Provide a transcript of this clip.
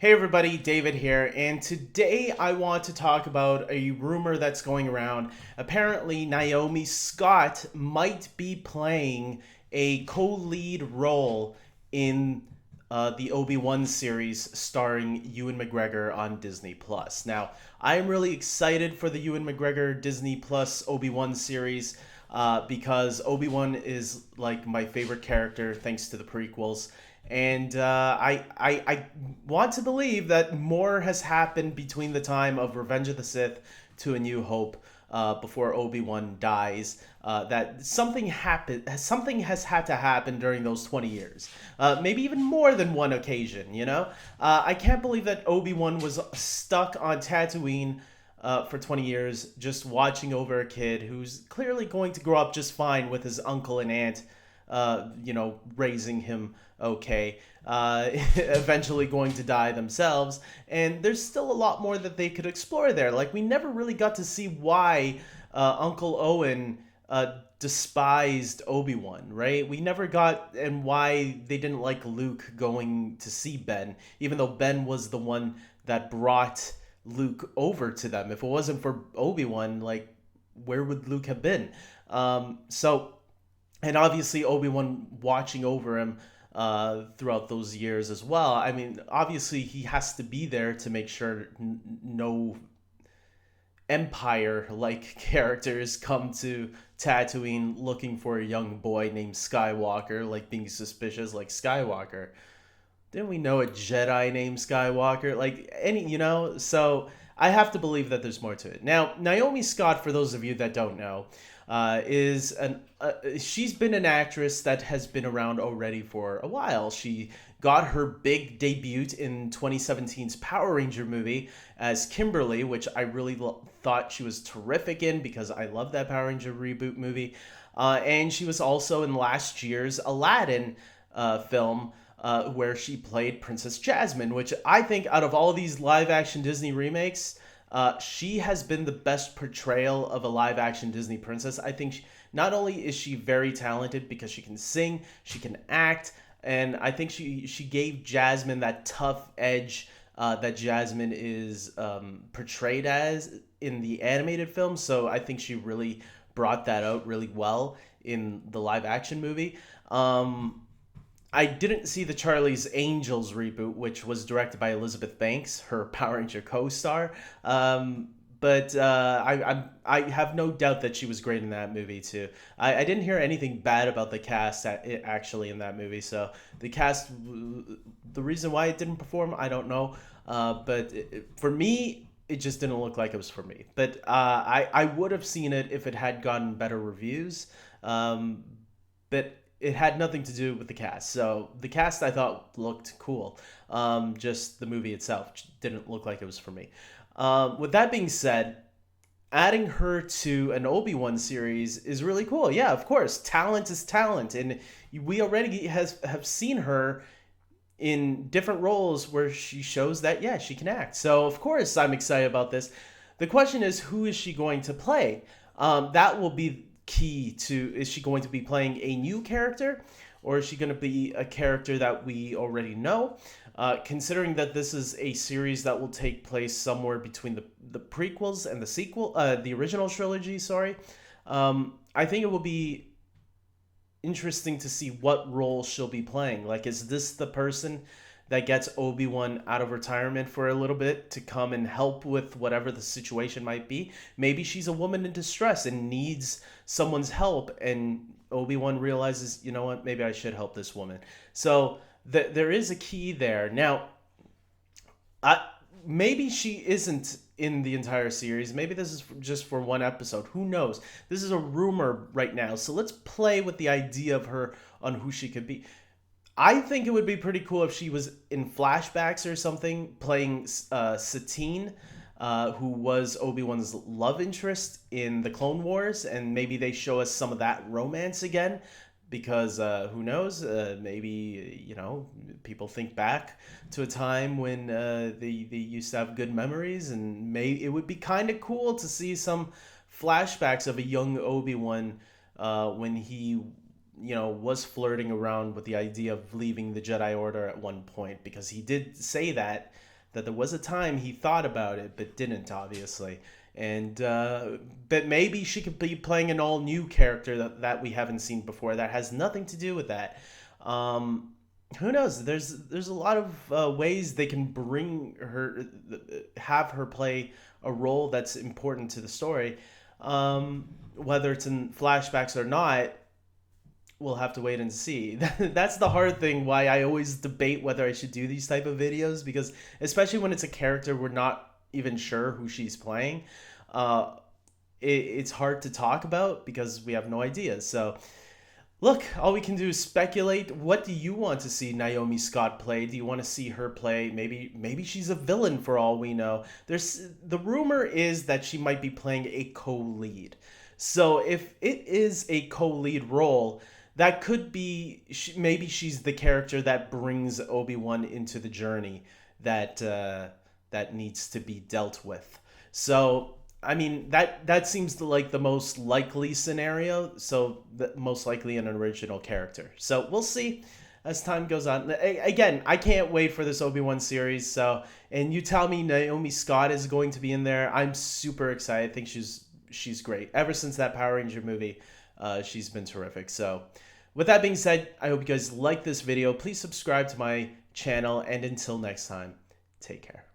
Hey everybody, David here, and today I want to talk about a rumor that's going around. Apparently, Naomi Scott might be playing a co lead role in the Obi Wan series starring Ewan McGregor on Disney Plus. Now, I'm really excited for the Ewan McGregor Disney Plus Obi Wan series because Obi Wan is like my favorite character thanks to the prequels. And I want to believe that more has happened between the time of Revenge of the Sith to A New Hope before Obi-Wan dies. That something happened. Something has had to happen during those 20 years. Maybe even more than one occasion. I can't believe that Obi-Wan was stuck on Tatooine for 20 years, just watching over a kid who's clearly going to grow up just fine with his uncle and aunt raising him okay, eventually going to die themselves. And there's still a lot more that they could explore there. Like, we never really got to see why Uncle Owen despised Obi-Wan, right? We never got, and why they didn't like Luke going to see Ben, even though Ben was the one that brought Luke over to them. If it wasn't for Obi-Wan, like, where would Luke have been? So and obviously Obi-Wan watching over him throughout those years as well. I mean, obviously he has to be there to make sure no Empire-like characters come to Tatooine looking for a young boy named Skywalker, like being suspicious like Skywalker. Didn't we know a Jedi named Skywalker? So I have to believe that there's more to it. Now, Naomi Scott, for those of you that don't know, she's been an actress that has been around already for a while. She got her big debut in 2017's Power Ranger movie as Kimberly, which I really thought she was terrific in because I love that Power Ranger reboot movie. And she was also in last year's Aladdin film, where she played Princess Jasmine, which I think out of all these live action Disney remakes, she has been the best portrayal of a live action Disney princess. I think not only is she very talented because she can sing, she can act, and I think she gave Jasmine that tough edge that Jasmine is portrayed as in the animated film. So I think she really brought that out really well in the live action movie. I didn't see the Charlie's Angels reboot, which was directed by Elizabeth Banks, her Power Ranger co-star. But I have no doubt that she was great in that movie too. I didn't hear anything bad about the cast actually in that movie. So the cast, the reason why it didn't perform, I don't know. For me, it just didn't look like it was for me. But I would have seen it if it had gotten better reviews. But it had nothing to do with the cast. So the cast I thought looked cool. Just the movie itself didn't look like it was for me. With that being said, adding her to an Obi-Wan series is really cool. Yeah, of course, talent is talent, and we already have seen her in different roles where she shows that yeah, she can act. So of course I'm excited about this. The question is, who is she going to play? That will be key to, is she going to be playing a new character, or is she going to be a character that we already know? Considering that this is a series that will take place somewhere between the prequels and the sequel, the original trilogy, sorry. I think it will be interesting to see what role she'll be playing. Like, is this the person that gets Obi-Wan out of retirement for a little bit to come and help with whatever the situation might be? Maybe she's a woman in distress and needs someone's help, and Obi-Wan realizes, you know what, maybe I should help this woman. So there is a key there. Now, maybe she isn't in the entire series. Maybe this is just for one episode. Who knows? This is a rumor right now. So let's play with the idea of her on who she could be. I think it would be pretty cool if she was in flashbacks or something, playing Satine, who was Obi-Wan's love interest in the Clone Wars, and maybe they show us some of that romance again, because who knows? Maybe, people think back to a time when they used to have good memories, and it would be kind of cool to see some flashbacks of a young Obi-Wan when he was flirting around with the idea of leaving the Jedi Order at one point, because he did say that that there was a time he thought about it but didn't, obviously. And but maybe she could be playing an all new character that we haven't seen before that has nothing to do with that. Um, who knows? There's a lot of ways they can bring her, have her play a role that's important to the story. Whether it's in flashbacks or not, we'll have to wait and see. That's the hard thing. Why I always debate whether I should do these type of videos, because especially when it's a character we're not even sure who she's playing, uh, it's hard to talk about because we have no idea. So look, all we can do is speculate. What do you want to see Naomi Scott play? Do you want to see her play? Maybe she's a villain for all we know. There's the rumor is that she might be playing a co-lead. So if it is a co-lead role, that could be maybe she's the character that brings Obi Wan into the journey that that needs to be dealt with. So I mean that seems to like the most likely scenario. So the most likely an original character. So we'll see as time goes on. Again, I can't wait for this Obi Wan series. So and you tell me Naomi Scott is going to be in there. I'm super excited. I think she's great. Ever since that Power Ranger movie, she's been terrific. So with that being said, I hope you guys like this video. Please subscribe to my channel, and until next time, take care.